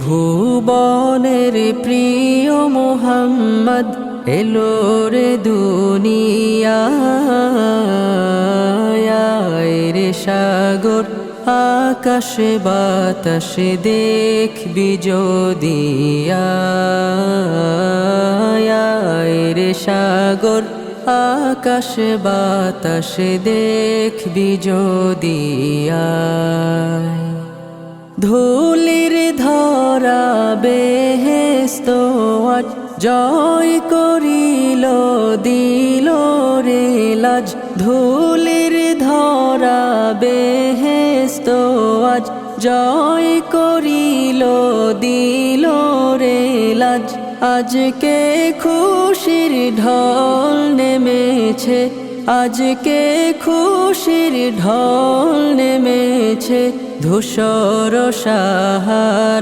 ভুবনের প্রিয় মোহাম্মদ এলো রে দুনিয়ায় রে সাগর আকাশে বাতাসে দেখবি যদি রে সাগর আকাশে বাতাসে দেখবি যদি ধুলির ধরা বেহেস্ত আজ জয় করিল দিল রে লাজ ধুলির ধরা বেহেস্ত আজ জয় করিল দিল রে লাজ আজকে খুশির ঢল নেমেছে আজকে খুশির ঢল নেমেছে ধূসর সাহারা